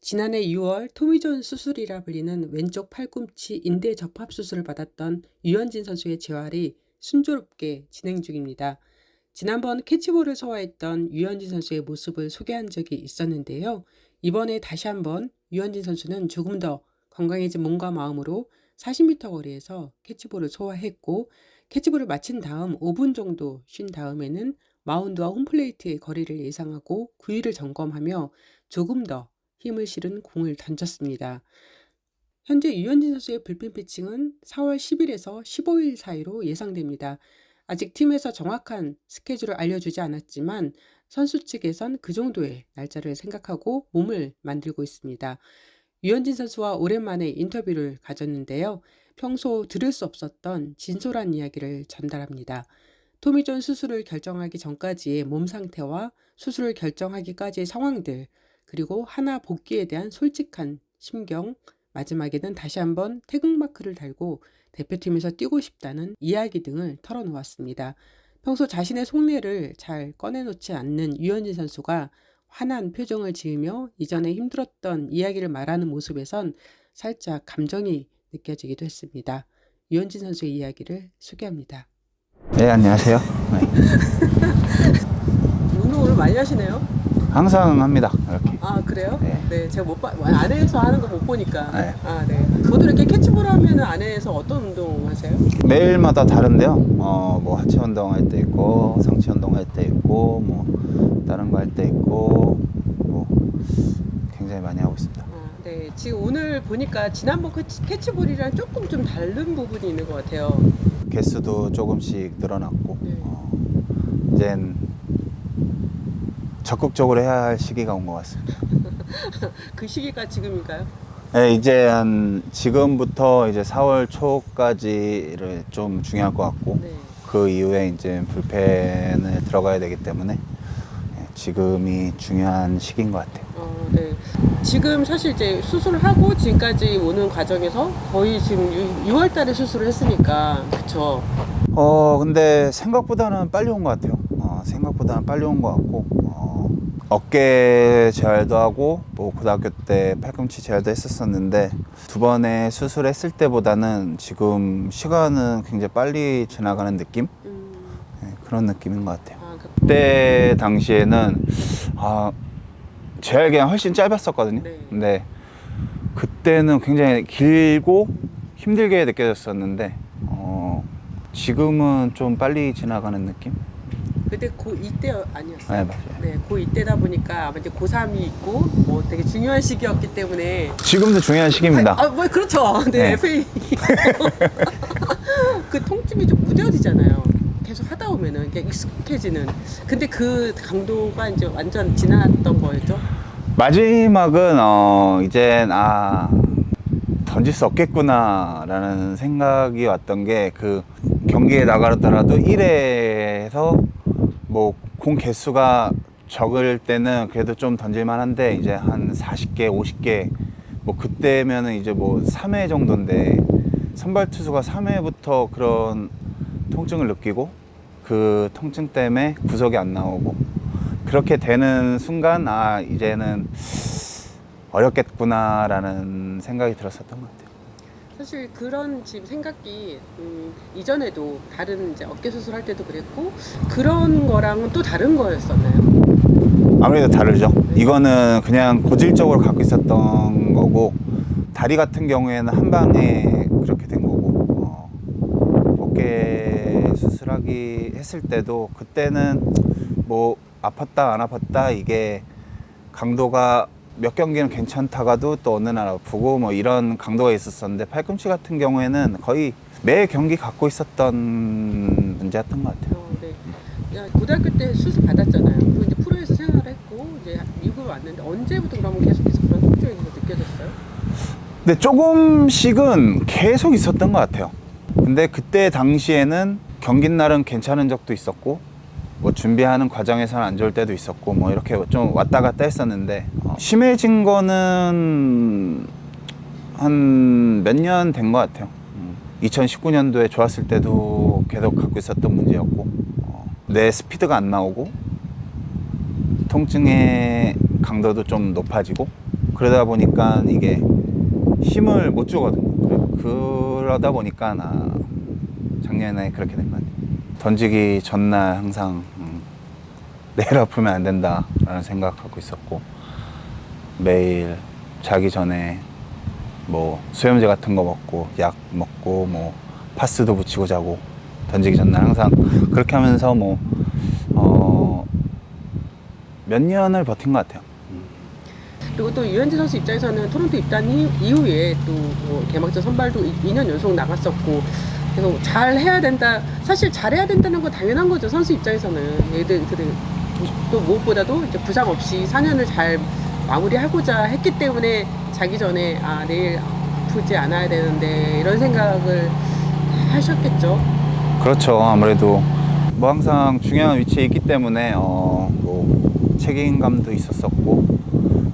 지난해 6월 토미존 수술이라 불리는 왼쪽 팔꿈치 인대 접합 수술을 받았던 유현진 선수의 재활이 순조롭게 진행 중입니다. 지난번 캐치볼을 소화했던 유현진 선수의 모습을 소개한 적이 있었는데요. 이번에 다시 한번 유현진 선수는 조금 더 건강해진 몸과 마음으로 40m 거리에서 캐치볼을 소화했고, 캐치볼을 마친 다음 5분 정도 쉰 다음에는 마운드와 홈플레이트의 거리를 예상하고 구위를 점검하며 조금 더 힘을 실은 공을 던졌습니다. 현재 유현진 선수의 불펜 피칭은 4월 10일에서 15일 사이로 예상됩니다. 아직 팀에서 정확한 스케줄을 알려주지 않았지만 선수 측에선 그 정도의 날짜를 생각하고 몸을 만들고 있습니다. 유현진 선수와 오랜만에 인터뷰를 가졌는데요. 평소 들을 수 없었던 진솔한 이야기를 전달합니다. 토미존 수술을 결정하기 전까지의 몸 상태와 수술을 결정하기까지의 상황들, 그리고 하나 복귀에 대한 솔직한 심경, 마지막에는 다시 한번 태극마크를 달고 대표팀에서 뛰고 싶다는 이야기 등을 털어놓았습니다. 평소 자신의 속내를 잘 꺼내놓지 않는 유현진 선수가 환한 표정을 지으며 이전에 힘들었던 이야기를 말하는 모습에선 살짝 감정이 느껴지기도 했습니다. 유현진 선수의 이야기를 소개합니다. 네, 안녕하세요. 운동 오늘 많이 하시네요? 항상 합니다. 이렇게. 아, 그래요? 네. 네, 제가 안에서 하는 거 못 보니까. 네. 아, 네. 저도 이렇게 캐치볼 하면 안에서 어떤 운동 하세요? 매일마다 다른데요. 뭐 하체 운동할 때 있고, 상체 운동할 때 있고, 뭐 다른 거 할 때 있고, 뭐 굉장히 많이 하고 있습니다. 아, 네. 지금 오늘 보니까 지난번 캐치볼이랑 조금 좀 다른 부분이 있는 것 같아요. 개수도 조금씩 늘어났고, 네. 이젠 적극적으로 해야 할 시기가 온 것 같습니다. 그 시기가 지금인가요? 네, 이제 한 지금부터 이제 4월 초까지를 좀 중요할 것 같고, 네. 그 이후에 이제 불펜을 들어가야 되기 때문에 지금이 중요한 시기인 것 같아요. 네. 지금 사실 이제 수술을 하고 지금까지 오는 과정에서 거의 지금 6월 달에 수술을 했으니까, 그쵸? 근데 생각보다는 빨리 온 것 같아요. 생각보다는 빨리 온 것 같고, 어깨 재활도 하고, 뭐 고등학교 때 팔꿈치 재활도 했었었는데, 두 번의 수술했을 때보다는 지금 시간은 굉장히 빨리 지나가는 느낌? 네, 그런 느낌인 것 같아요. 그때 당시에는, 재활 기간 훨씬 짧았었거든요. 네. 근데 그때는 굉장히 길고 힘들게 느껴졌었는데, 지금은 좀 빨리 지나가는 느낌? 그때 고2 때 아니었어요? 네, 맞아요. 네, 고2 때다 보니까 아마 이제 고3이 있고 뭐 되게 중요한 시기였기 때문에. 지금도 중요한 시기입니다. 뭐 그렇죠. 네, 네. FA. 그 통증이 좀 무뎌지잖아요. 계속 하다 보면은 그냥 익숙해지는. 근데 그 강도가 이제 완전 지났던 거였죠. 마지막은 이젠 던질 수 없겠구나 라는 생각이 왔던 게, 그 경기에 나가더라도 1회에서 뭐 공 개수가 적을 때는 그래도 좀 던질만 한데, 이제 한 40개 50개 뭐 그때면은 이제 뭐 3회 정도인데, 선발 투수가 3회부터 그런 통증을 느끼고 그 통증 때문에 구속이 안 나오고, 그렇게 되는 순간 이제는 어렵겠구나 라는 생각이 들었었던 것 같아요. 사실 그런 지금 생각이 이전에도 다른 이제 어깨 수술할 때도 그랬고 그런 거랑은 또 다른 거였었나요? 아무래도 다르죠. 이거는 그냥 고질적으로 갖고 있었던 거고, 다리 같은 경우에는 한 방에 그렇게 된 거고, 어깨 수술하기 했을 때도 그때는 뭐 아팠다 안 아팠다, 이게 강도가 몇 경기는 괜찮다가도 또 어느 날 아프고 뭐 이런 강도가 있었었는데, 팔꿈치 같은 경우에는 거의 매 경기 갖고 있었던 문제였던 것 같아요. 네. 고등학교 때 수술 받았잖아요. 그리고 이제 프로에서 생활을 했고 이제 미국에 왔는데 언제부터 그러면 계속해서 그런 통증이 느껴졌어요? 근데 조금씩은 계속 있었던 것 같아요. 근데 그때 당시에는 경기 날은 괜찮은 적도 있었고, 뭐 준비하는 과정에서는 안 좋을 때도 있었고, 뭐 이렇게 좀 왔다 갔다 했었는데, 심해진 거는 한 몇 년 된 것 같아요. 2019년도에 좋았을 때도 계속 갖고 있었던 문제였고, 내 스피드가 안 나오고 통증의 강도도 좀 높아지고, 그러다 보니까 이게 힘을 못 주거든요. 그러다 보니까 작년에 그렇게 된 것 같아요. 던지기 전날 항상 내일 아프면 안 된다라는 생각하고 있었고, 매일 자기 전에 뭐 수염제 같은 거 먹고 약 먹고 뭐 파스도 붙이고 자고, 던지기 전날 항상 그렇게 하면서 몇 년을 버틴 것 같아요. 그리고 또 유현진 선수 입장에서는 토론토 입단 이후에 또뭐 개막전 선발도 2년 연속 나갔었고, 그래서 잘 해야 된다. 사실 잘해야 된다는 건 당연한 거죠. 선수 입장에서는. 얘들 또 무엇보다도 이제 부상 없이 4년을 잘 마무리하고자 했기 때문에 자기 전에 내일 아프지 않아야 되는데 이런 생각을 하셨겠죠. 그렇죠. 아무래도 뭐 항상 중요한 위치에 있기 때문에 뭐 책임감도 있었었고,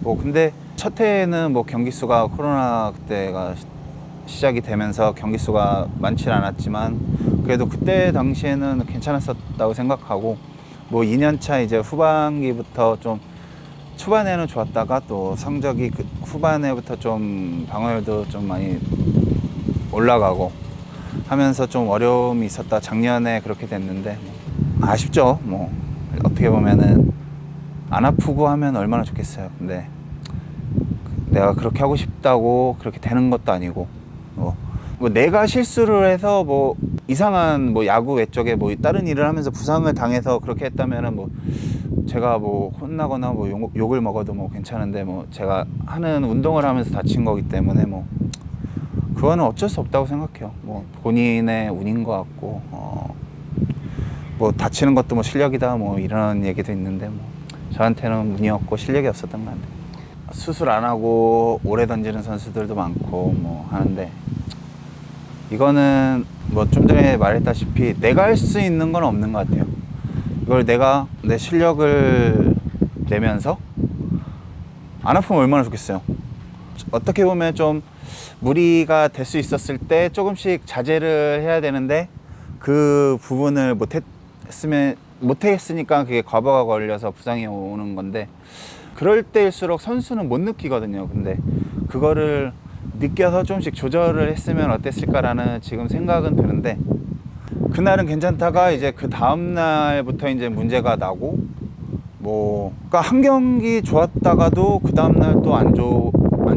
뭐 근데 첫 해에는 뭐 경기 수가 코로나 그때가 시작이 되면서 경기 수가 많지 않았지만 그래도 그때 당시에는 괜찮았었다고 생각하고, 뭐 2년차 이제 후반기부터 좀 초반에는 좋았다가 또 성적이 후반에부터 좀 방어율도 좀 많이 올라가고 하면서 좀 어려움이 있었다. 작년에 그렇게 됐는데 아쉽죠. 뭐 어떻게 보면은 안 아프고 하면 얼마나 좋겠어요. 근데 내가 그렇게 하고 싶다고 그렇게 되는 것도 아니고, 뭐 내가 실수를 해서 뭐 이상한 뭐 야구 외적에 뭐 다른 일을 하면서 부상을 당해서 그렇게 했다면은 뭐 제가 뭐 혼나거나 뭐 욕을 먹어도 뭐 괜찮은데, 뭐 제가 하는 운동을 하면서 다친 거기 때문에 뭐 그거는 어쩔 수 없다고 생각해요. 뭐 본인의 운인 것 같고, 뭐 다치는 것도 뭐 실력이다 뭐 이런 얘기도 있는데, 뭐 저한테는 운이었고 실력이 없었던 것 같아요. 수술 안 하고 오래 던지는 선수들도 많고 뭐 하는데, 이거는 뭐 좀 전에 말했다시피 내가 할 수 있는 건 없는 것 같아요. 이걸 내가 내 실력을 내면서 안 아프면 얼마나 좋겠어요. 어떻게 보면 좀 무리가 될 수 있었을 때 조금씩 자제를 해야 되는데, 그 부분을 못했으니까 그게 과부하가 걸려서 부상이 오는 건데, 그럴 때일수록 선수는 못 느끼거든요. 근데 그거를 느껴서 조금씩 조절을 했으면 어땠을까라는 지금 생각은 드는데, 그날은 괜찮다가 이제 그 다음 날부터 이제 문제가 나고, 뭐 그러니까 한 경기 좋았다가도 그 다음 날 또 안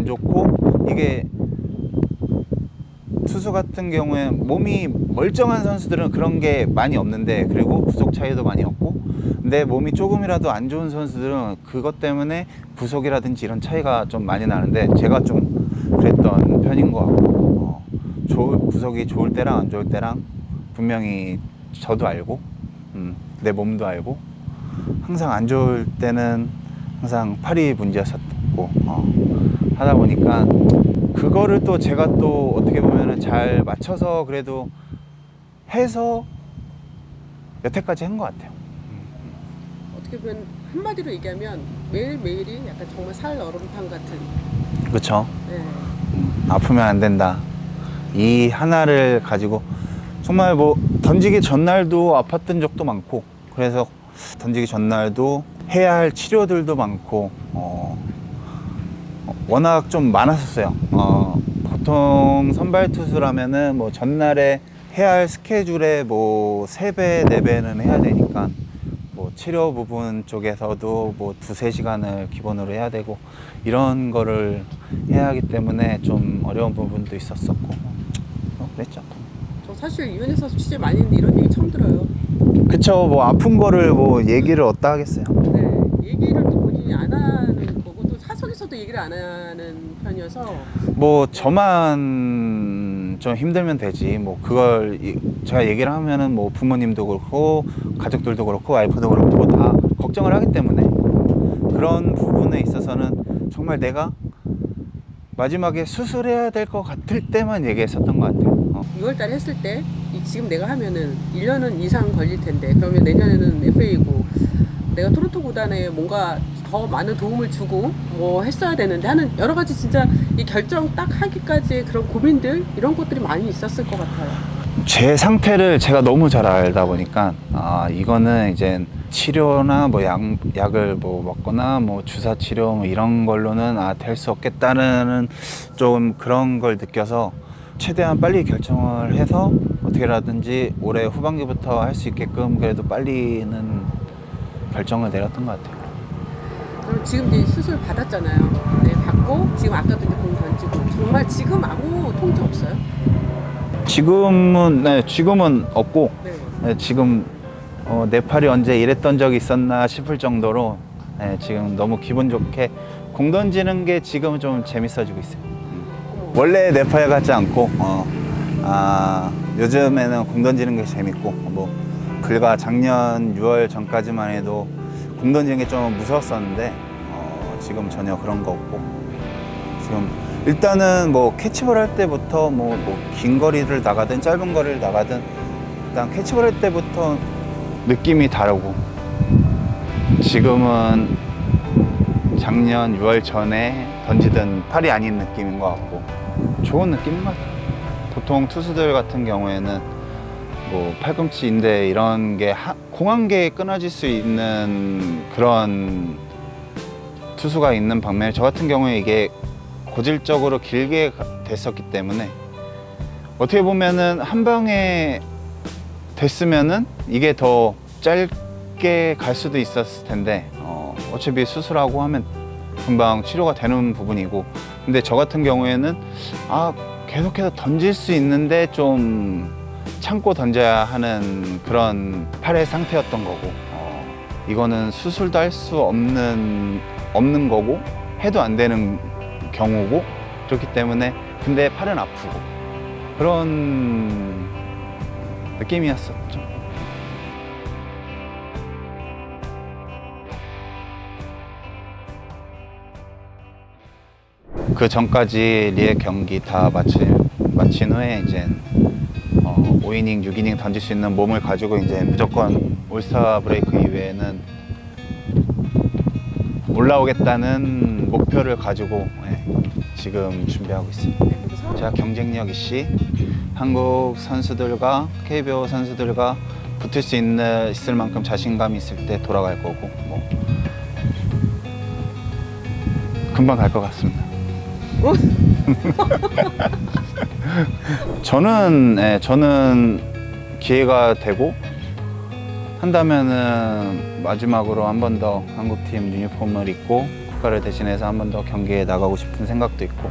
좋고, 이게 투수 같은 경우에 몸이 멀쩡한 선수들은 그런 게 많이 없는데, 그리고 구속 차이도 많이 없고, 근데 몸이 조금이라도 안 좋은 선수들은 그것 때문에 구속이라든지 이런 차이가 좀 많이 나는데, 제가 좀 그랬던 편인 것 같고, 구속이 좋을 때랑 안 좋을 때랑 분명히 저도 알고, 내 몸도 알고, 항상 안 좋을 때는 항상 팔이 문제였었고, 하다 보니까 그거를 또 제가 또 어떻게 보면은 잘 맞춰서 그래도 해서 여태까지 한 것 같아요. 어떻게 보면 한마디로 얘기하면 매일매일이 약간 정말 살 얼음판 같은. 그렇죠. 네. 아프면 안 된다. 이 하나를 가지고 정말 뭐 던지기 전날도 아팠던 적도 많고, 그래서 던지기 전날도 해야 할 치료들도 많고, 워낙 좀 많았었어요. 보통 선발 투수라면은 뭐 전날에 해야 할 스케줄에 뭐 3배, 4배는 해야 되니까, 뭐 치료 부분 쪽에서도 뭐 2-3시간을 기본으로 해야 되고, 이런 거를 해야 하기 때문에 좀 어려운 부분도 있었었고, 그랬죠. 저 사실 유현진 선수 취재 많이 했는데 이런 얘기 처음 들어요. 그쵸. 뭐 아픈 거를 뭐 얘기를 어디다 하겠어요. 네, 얘기를 또 본인이 안 하는 거고, 또 사석에서도 얘기를 안 하는 편이어서. 뭐 저만 좀 힘들면 되지, 뭐 그걸 제가 얘기를 하면은 뭐 부모님도 그렇고 가족들도 그렇고 와이프도 그렇고 다 걱정을 하기 때문에, 그런 부분에 있어서는 정말 내가 마지막에 수술해야 될 것 같을 때만 얘기했었던 것 같아요. 6월달에 했을 때 지금 내가 하면은 1년은 이상 걸릴 텐데, 그러면 내년에는 FA고 내가 토론토 구단에 뭔가 더 많은 도움을 주고 뭐 했어야 되는데 하는 여러 가지 진짜 이 결정 딱 하기까지의 그런 고민들, 이런 것들이 많이 있었을 것 같아요. 제 상태를 제가 너무 잘 알다 보니까 이거는 이제 치료나 뭐 약을 뭐 먹거나 뭐 주사 치료 뭐 이런 걸로는 될 수 없겠다는 좀 그런 걸 느껴서 최대한 빨리 결정을 해서 어떻게라든지 올해 후반기부터 할 수 있게끔 그래도 빨리는 결정을 내렸던 것 같아요. 그럼 지금 이제 수술 받았잖아요. 네, 받고 지금 아까도 이제 공 던지고 정말 지금 아무 통증 없어요? 지금은 없고 네. 네, 지금 내 팔이 언제 이랬던 적이 있었나 싶을 정도로 지금 너무 기분 좋게 공 던지는 게 지금은 좀 재밌어지고 있어요. 원래 내 팔 같지 않고 요즘에는 공 던지는 게 재밌고 뭐 불과 작년 6월 전까지만 해도 공 던지는 게 좀 무서웠었는데 지금 전혀 그런 거 없고 지금 일단은 뭐 캐치볼 할 때부터 뭐 긴 거리를 나가든 짧은 거리를 나가든 일단 캐치볼 할 때부터 느낌이 다르고 지금은 작년 6월 전에 던지던 팔이 아닌 느낌인 것 같고 좋은 느낌인 것 같아요. 보통 투수들 같은 경우에는 뭐 팔꿈치 인대 이런 게 공 한 개에 끊어질 수 있는 그런 투수가 있는 반면에 저 같은 경우에 이게 고질적으로 길게 됐었기 때문에 어떻게 보면은 한 방에 됐으면은 이게 더 짧게 갈 수도 있었을 텐데 어차피 수술하고 하면 금방 치료가 되는 부분이고 근데 저 같은 경우에는 계속해서 던질 수 있는데 좀 참고 던져야 하는 그런 팔의 상태였던 거고 이거는 수술도 할 수 없는 거고 해도 안 되는 경우고 그렇기 때문에 근데 팔은 아프고 그런 느낌이었었죠. 그 전까지 리액 경기 다 마친 후에 이제 5이닝, 6이닝 던질 수 있는 몸을 가지고 이제 무조건 올스타 브레이크 이후에는 올라오겠다는 목표를 가지고 지금 준비하고 있습니다. 제가 경쟁력 있이 한국 선수들과 KBO 선수들과 붙을 수 있을 만큼 자신감이 있을 때 돌아갈 거고 뭐 금방 갈 것 같습니다. 저는 기회가 되고 한다면은 마지막으로 한 번 더 한국팀 유니폼을 입고 국가를 대신해서 한 번 더 경기에 나가고 싶은 생각도 있고